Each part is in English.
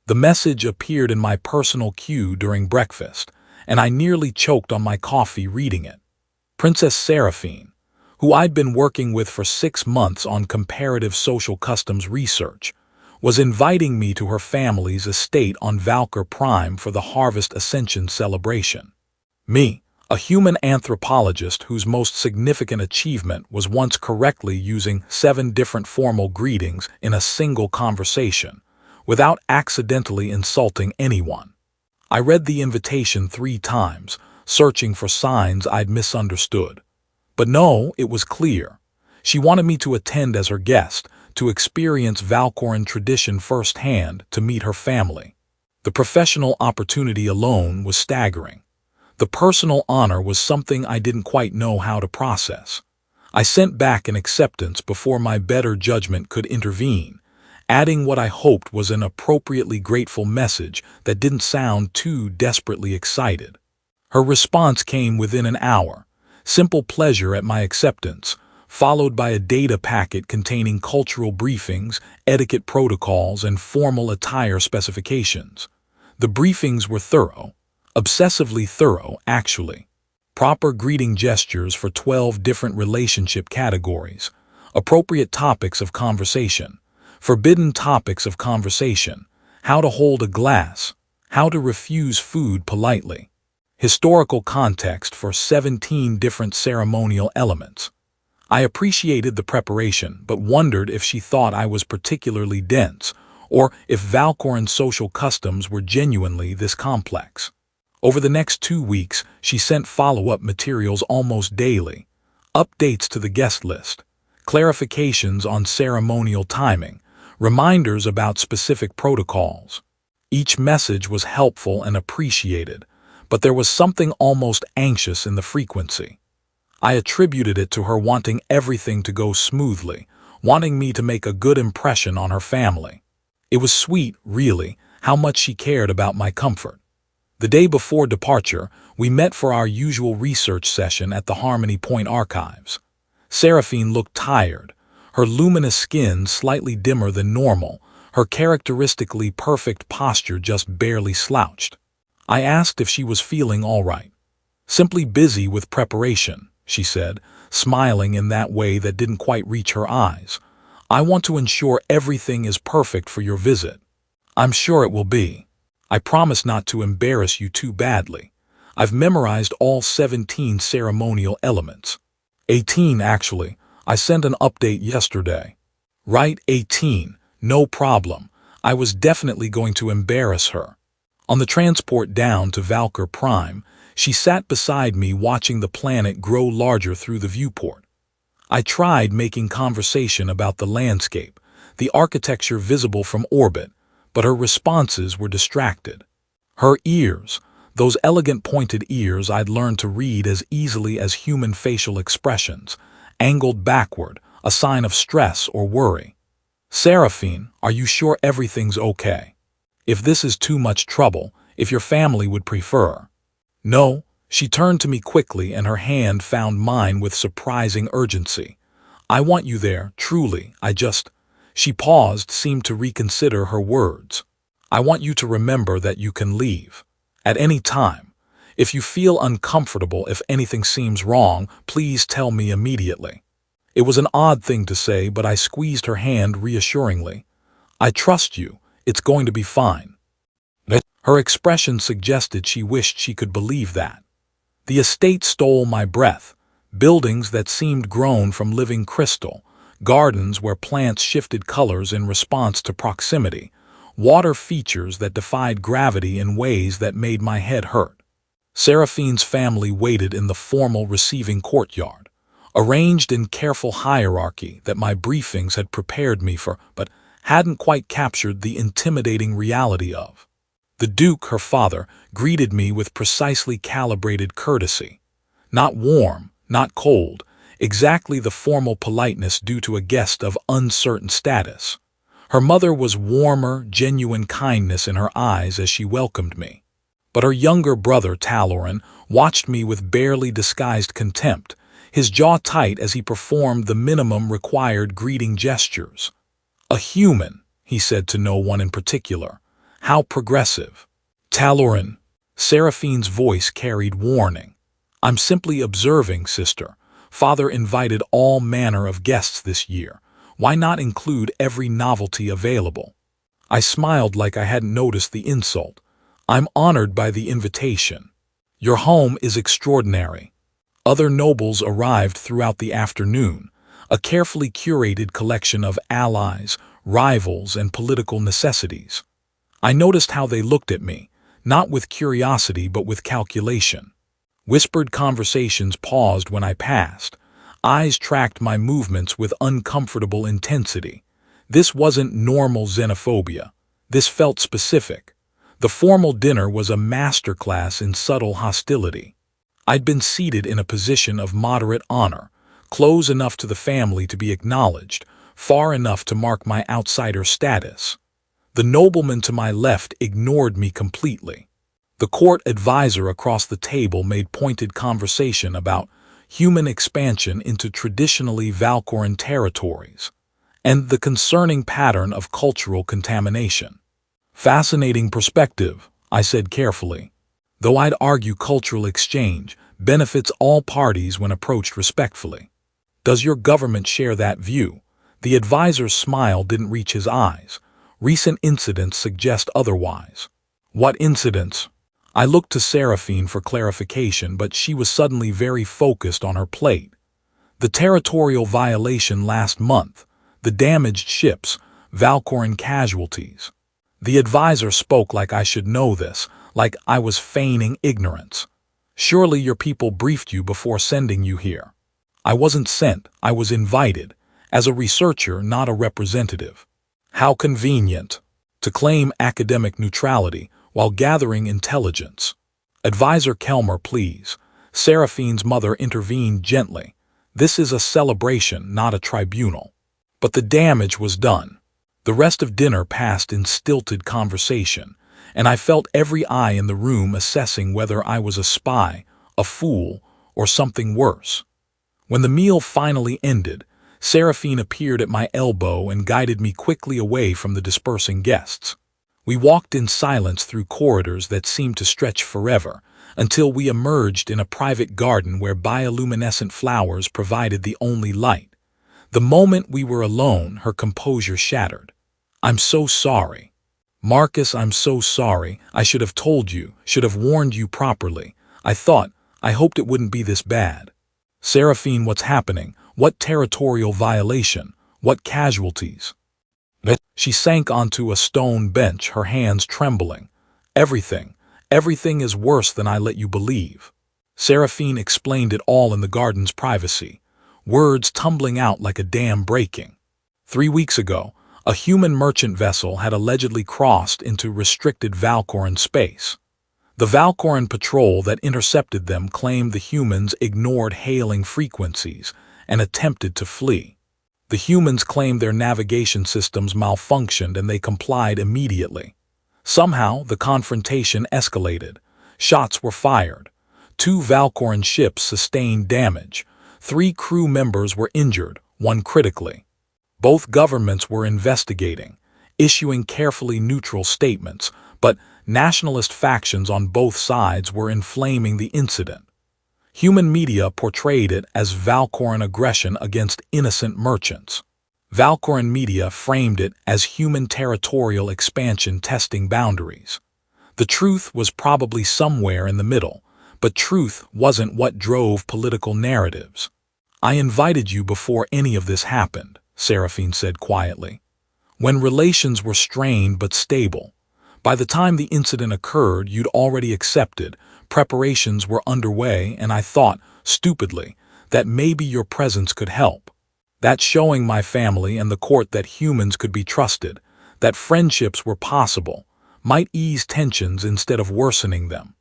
The message appeared in my personal queue during breakfast, and I nearly choked on my coffee reading it. Princess Seraphine, who I'd been working with for 6 months on comparative social customs research, was inviting me to her family's estate on Valkyr Prime for the Harvest Ascension celebration. Me, a human anthropologist whose most significant achievement was once correctly using 7 different formal greetings in a single conversation, without accidentally insulting anyone. I read the invitation 3 times, searching for signs I'd misunderstood. But no, it was clear. She wanted me to attend as her guest, to experience Valkyrian tradition firsthand, to meet her family. The professional opportunity alone was staggering. The personal honor was something I didn't quite know how to process. I sent back an acceptance before my better judgment could intervene, adding what I hoped was an appropriately grateful message that didn't sound too desperately excited. Her response came within an hour. Simple pleasure at my acceptance, followed by a data packet containing cultural briefings, etiquette protocols, and formal attire specifications. The briefings were thorough, obsessively thorough, actually. Proper greeting gestures for 12 different relationship categories, appropriate topics of conversation, forbidden topics of conversation, how to hold a glass, how to refuse food politely. Historical context for 17 different ceremonial elements. I appreciated the preparation, but wondered if she thought I was particularly dense, or if Valkyrian social customs were genuinely this complex. Over the next 2 weeks, she sent follow-up materials almost daily, updates to the guest list, clarifications on ceremonial timing, reminders about specific protocols. Each message was helpful and appreciated, but there was something almost anxious in the frequency. I attributed it to her wanting everything to go smoothly, wanting me to make a good impression on her family. It was sweet, really, how much she cared about my comfort. The day before departure, we met for our usual research session at the Harmony Point Archives. Seraphine looked tired, her luminous skin slightly dimmer than normal, her characteristically perfect posture just barely slouched. I asked if she was feeling all right. "Simply busy with preparation," she said, smiling in that way that didn't quite reach her eyes. "I want to ensure everything is perfect for your visit." "I'm sure it will be. I promise not to embarrass you too badly. I've memorized all 17 ceremonial elements. 18, actually. I sent an update yesterday." "Right, 18. No problem. I was definitely going to embarrass her." On the transport down to Valkyr Prime, she sat beside me watching the planet grow larger through the viewport. I tried making conversation about the landscape, the architecture visible from orbit, but her responses were distracted. Her ears, those elegant pointed ears I'd learned to read as easily as human facial expressions, angled backward, a sign of stress or worry. "Seraphine, are you sure everything's okay? If this is too much trouble, if your family would prefer." "No." She turned to me quickly and her hand found mine with surprising urgency. "I want you there, truly, She paused, seemed to reconsider her words. "I want you to remember that you can leave. At any time. If you feel uncomfortable, if anything seems wrong, please tell me immediately." It was an odd thing to say, but I squeezed her hand reassuringly. "I trust you. It's going to be fine." Her expression suggested she wished she could believe that. The estate stole my breath, buildings that seemed grown from living crystal, gardens where plants shifted colors in response to proximity, water features that defied gravity in ways that made my head hurt. Seraphine's family waited in the formal receiving courtyard, arranged in careful hierarchy that my briefings had prepared me for, but hadn't quite captured the intimidating reality of. The Duke, her father, greeted me with precisely calibrated courtesy. Not warm, not cold, exactly the formal politeness due to a guest of uncertain status. Her mother was warmer, genuine kindness in her eyes as she welcomed me. But her younger brother, Taloran, watched me with barely disguised contempt, his jaw tight as he performed the minimum required greeting gestures. "A human," he said to no one in particular. How progressive. Taloran. Seraphine's voice carried warning. I'm simply observing, sister. Father invited all manner of guests this year. Why not include every novelty available? I smiled like I hadn't noticed the insult. I'm honored by the invitation. Your home is extraordinary. Other nobles arrived throughout the afternoon, a carefully curated collection of allies, rivals, and political necessities. I noticed how they looked at me, not with curiosity but with calculation. Whispered conversations paused when I passed. Eyes tracked my movements with uncomfortable intensity. This wasn't normal xenophobia. This felt specific. The formal dinner was a masterclass in subtle hostility. I'd been seated in a position of moderate honor, close enough to the family to be acknowledged, far enough to mark my outsider status. The nobleman to my left ignored me completely. The court advisor across the table made pointed conversation about human expansion into traditionally Valkoran territories, and the concerning pattern of cultural contamination. Fascinating perspective, I said carefully. Though I'd argue cultural exchange benefits all parties when approached respectfully. Does your government share that view? The advisor's smile didn't reach his eyes. Recent incidents suggest otherwise. What incidents? I looked to Seraphine for clarification, but she was suddenly very focused on her plate. The territorial violation last month, the damaged ships, Valkoran casualties. The advisor spoke like I should know this, like I was feigning ignorance. Surely your people briefed you before sending you here. I wasn't sent, I was invited, as a researcher, not a representative. How convenient to claim academic neutrality while gathering intelligence. Advisor Kelmer, please. Seraphine's mother intervened gently. This is a celebration, not a tribunal. But the damage was done. The rest of dinner passed in stilted conversation, and I felt every eye in the room assessing whether I was a spy, a fool, or something worse. When the meal finally ended, Seraphine appeared at my elbow and guided me quickly away from the dispersing guests. We walked in silence through corridors that seemed to stretch forever, until we emerged in a private garden where bioluminescent flowers provided the only light. The moment we were alone, her composure shattered. I'm so sorry. Marcus, I'm so sorry. I should have told you, should have warned you properly. I hoped it wouldn't be this bad. Seraphine, what's happening? What territorial violation? What casualties? She sank onto a stone bench, her hands trembling. Everything is worse than I let you believe. Seraphine explained it all in the garden's privacy, words tumbling out like a dam breaking. 3 weeks ago, a human merchant vessel had allegedly crossed into restricted Valkoran space. The Valkoran patrol that intercepted them claimed the humans ignored hailing frequencies and attempted to flee. The humans claimed their navigation systems malfunctioned and they complied immediately. Somehow, the confrontation escalated. Shots were fired. 2 Valkoran ships sustained damage. 3 crew members were injured, 1 critically. Both governments were investigating, issuing carefully neutral statements, but nationalist factions on both sides were inflaming the incident. Human media portrayed it as Valkoran aggression against innocent merchants. Valkoran media framed it as human territorial expansion testing boundaries. The truth was probably somewhere in the middle, but truth wasn't what drove political narratives. I invited you before any of this happened, Seraphine said quietly. When relations were strained but stable. By the time the incident occurred, you'd already accepted, preparations were underway, and I thought, stupidly, that maybe your presence could help. That showing my family and the court that humans could be trusted, that friendships were possible, might ease tensions instead of worsening them.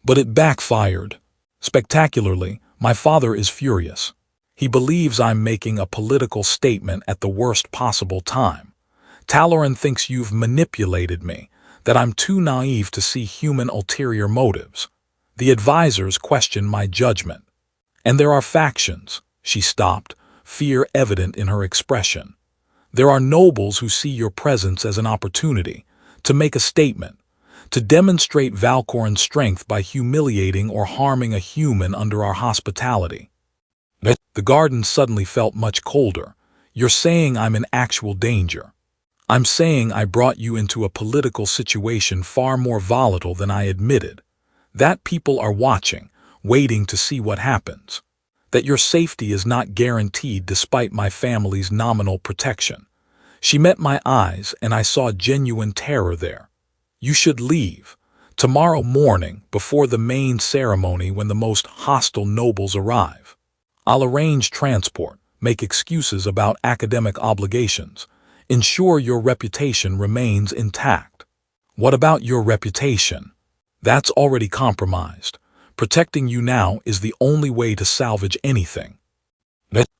But it backfired. Spectacularly, my father is furious. He believes I'm making a political statement at the worst possible time. Taloran thinks you've manipulated me, that I'm too naive to see human ulterior motives. The advisors question my judgment. And there are factions. She stopped, fear evident in her expression. There are nobles who see your presence as an opportunity to make a statement, to demonstrate Valkoran's strength by humiliating or harming a human under our hospitality. The garden suddenly felt much colder. You're saying I'm in actual danger. I'm saying I brought you into a political situation far more volatile than I admitted. That people are watching, waiting to see what happens. That your safety is not guaranteed despite my family's nominal protection. She met my eyes and I saw genuine terror there. You should leave. Tomorrow morning, before the main ceremony when the most hostile nobles arrive. I'll arrange transport, make excuses about academic obligations, ensure your reputation remains intact. What about your reputation? That's already compromised. Protecting you now is the only way to salvage anything.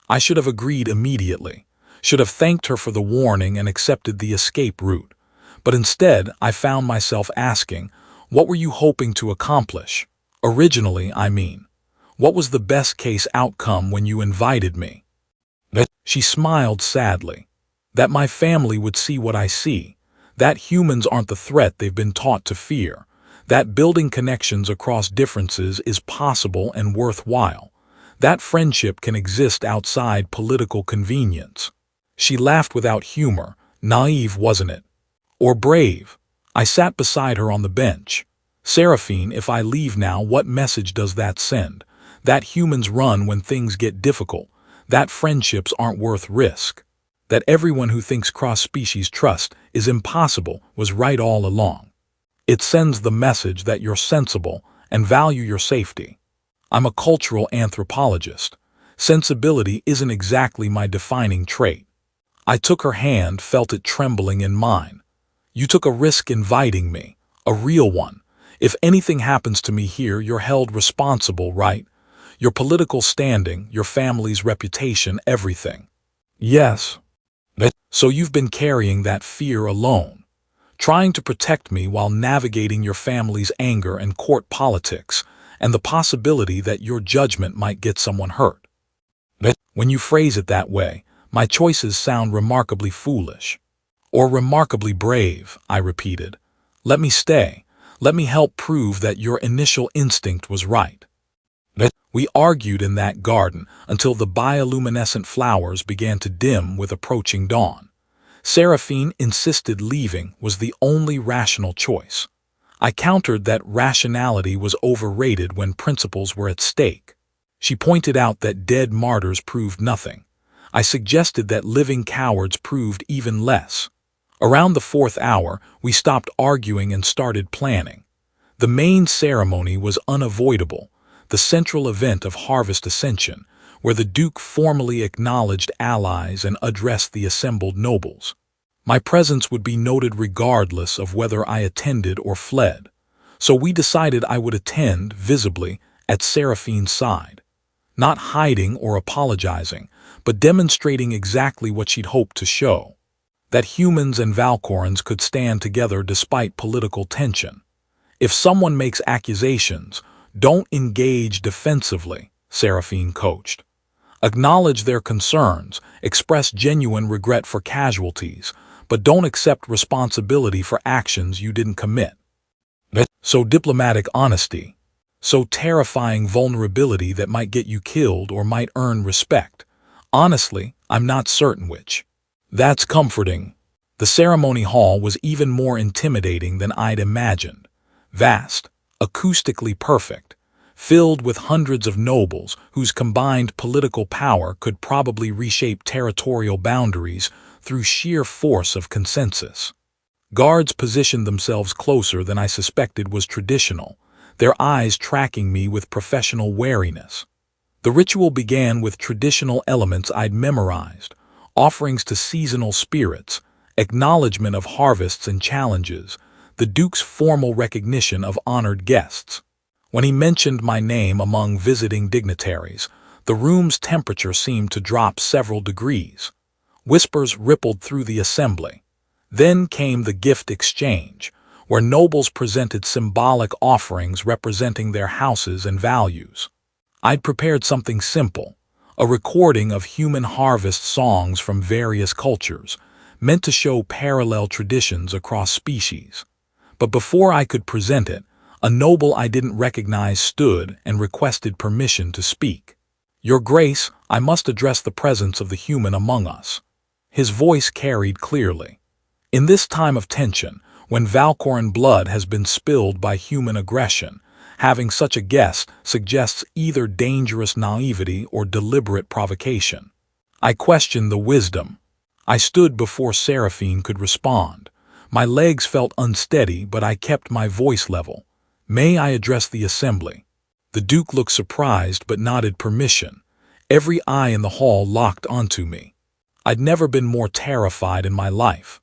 I should have agreed immediately, should have thanked her for the warning and accepted the escape route. But instead, I found myself asking, what were you hoping to accomplish? Originally, I mean. What was the best-case outcome when you invited me? She smiled sadly. That my family would see what I see. That humans aren't the threat they've been taught to fear. That building connections across differences is possible and worthwhile. That friendship can exist outside political convenience. She laughed without humor. Naive, wasn't it? Or brave? I sat beside her on the bench. Seraphine, if I leave now, what message does that send? That humans run when things get difficult. That friendships aren't worth risk. That everyone who thinks cross-species trust is impossible was right all along. It sends the message that you're sensible and value your safety. I'm a cultural anthropologist. Sensibility isn't exactly my defining trait. I took her hand, felt it trembling in mine. You took a risk inviting me, a real one. If anything happens to me here, you're held responsible, right? Your political standing, your family's reputation, everything. Yes. So you've been carrying that fear alone, trying to protect me while navigating your family's anger and court politics, and the possibility that your judgment might get someone hurt. When you phrase it that way, my choices sound remarkably foolish. Or remarkably brave, I repeated. Let me stay. Let me help prove that your initial instinct was right. We argued in that garden until the bioluminescent flowers began to dim with approaching dawn. Seraphine insisted leaving was the only rational choice. I countered that rationality was overrated when principles were at stake. She pointed out that dead martyrs proved nothing. I suggested that living cowards proved even less. Around the 4th hour, we stopped arguing and started planning. The main ceremony was unavoidable. The central event of Harvest Ascension, where the Duke formally acknowledged allies and addressed the assembled nobles. My presence would be noted regardless of whether I attended or fled, so we decided I would attend visibly at Seraphine's side, not hiding or apologizing, but demonstrating exactly what she'd hoped to show, that humans and Valkorans could stand together despite political tension. If someone makes accusations, don't engage defensively, Seraphine coached. Acknowledge their concerns, express genuine regret for casualties, but don't accept responsibility for actions you didn't commit. So diplomatic honesty, so terrifying vulnerability that might get you killed or might earn respect. Honestly, I'm not certain which. That's comforting. The ceremony hall was even more intimidating than I'd imagined. Vast, acoustically perfect, filled with hundreds of nobles whose combined political power could probably reshape territorial boundaries through sheer force of consensus. Guards positioned themselves closer than I suspected was traditional, their eyes tracking me with professional wariness. The ritual began with traditional elements I'd memorized, offerings to seasonal spirits, acknowledgement of harvests and challenges, the Duke's formal recognition of honored guests. When he mentioned my name among visiting dignitaries, the room's temperature seemed to drop several degrees. Whispers rippled through the assembly. Then came the gift exchange, where nobles presented symbolic offerings representing their houses and values. I'd prepared something simple, a recording of human harvest songs from various cultures, meant to show parallel traditions across species. But before I could present it, a noble I didn't recognize stood and requested permission to speak. "Your Grace, I must address the presence of the human among us." His voice carried clearly. In this time of tension, when Valkoran blood has been spilled by human aggression, having such a guest suggests either dangerous naivety or deliberate provocation. I questioned the wisdom. I stood before Seraphine could respond. My legs felt unsteady, but I kept my voice level. "May I address the assembly?" The Duke looked surprised but nodded permission. Every eye in the hall locked onto me. I'd never been more terrified in my life.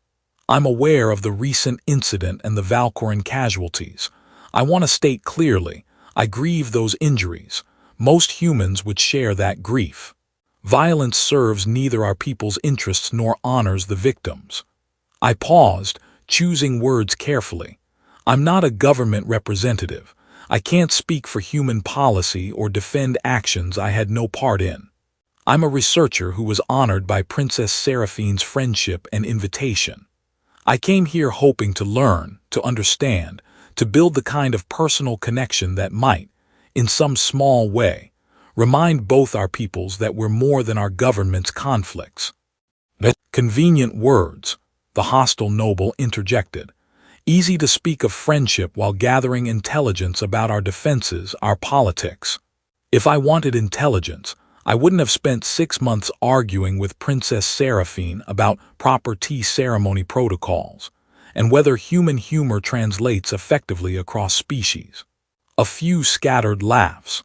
"I'm aware of the recent incident and the Valkoran casualties. I want to state clearly, I grieve those injuries. Most humans would share that grief. Violence serves neither our people's interests nor honors the victims." I paused, choosing words carefully. I'm not a government representative. I can't speak for human policy or defend actions I had no part in. I'm a researcher who was honored by Princess Seraphine's friendship and invitation. I came here hoping to learn, to understand, to build the kind of personal connection that might, in some small way, remind both our peoples that we're more than our government's conflicts. Convenient words, the hostile noble interjected. Easy to speak of friendship while gathering intelligence about our defenses, our politics. If I wanted intelligence, I wouldn't have spent 6 months arguing with Princess Seraphine about proper tea ceremony protocols, and whether human humor translates effectively across species. A few scattered laughs.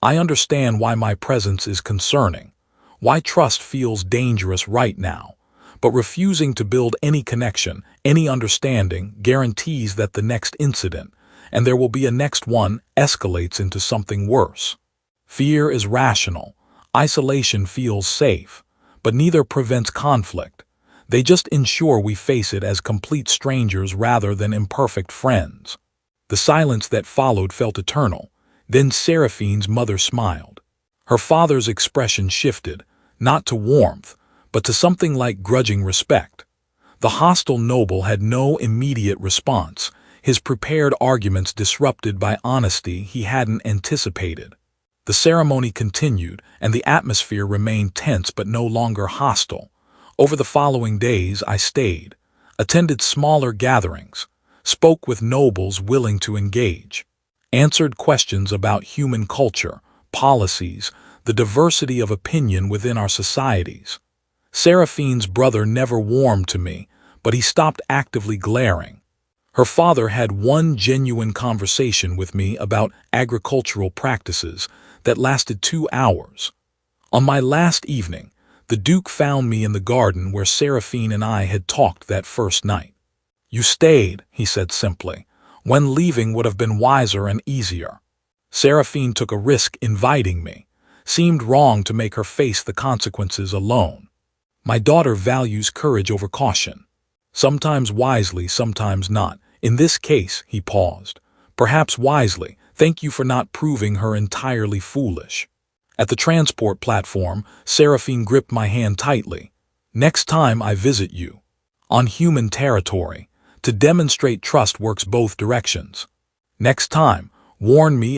I understand why my presence is concerning, why trust feels dangerous right now. But refusing to build any connection, any understanding, guarantees that the next incident, and there will be a next one, escalates into something worse. Fear is rational. Isolation feels safe. But neither prevents conflict. They just ensure we face it as complete strangers rather than imperfect friends. The silence that followed felt eternal. Then Seraphine's mother smiled. Her father's expression shifted, not to warmth, but to something like grudging respect. The hostile noble had no immediate response, his prepared arguments disrupted by honesty he hadn't anticipated. The ceremony continued, and the atmosphere remained tense but no longer hostile. Over the following days I stayed, attended smaller gatherings, spoke with nobles willing to engage, answered questions about human culture, policies, the diversity of opinion within our societies. Seraphine's brother never warmed to me, but he stopped actively glaring. Her father had one genuine conversation with me about agricultural practices that lasted 2 hours. On my last evening, the Duke found me in the garden where Seraphine and I had talked that first night. "You stayed," he said simply, "when leaving would have been wiser and easier." Seraphine took a risk inviting me. Seemed wrong to make her face the consequences alone. My daughter values courage over caution. Sometimes wisely, sometimes not. In this case, he paused. Perhaps wisely. Thank you for not proving her entirely foolish. At the transport platform, Seraphine gripped my hand tightly. "Next time I visit you, on human territory, to demonstrate trust works both directions. Next time, warn me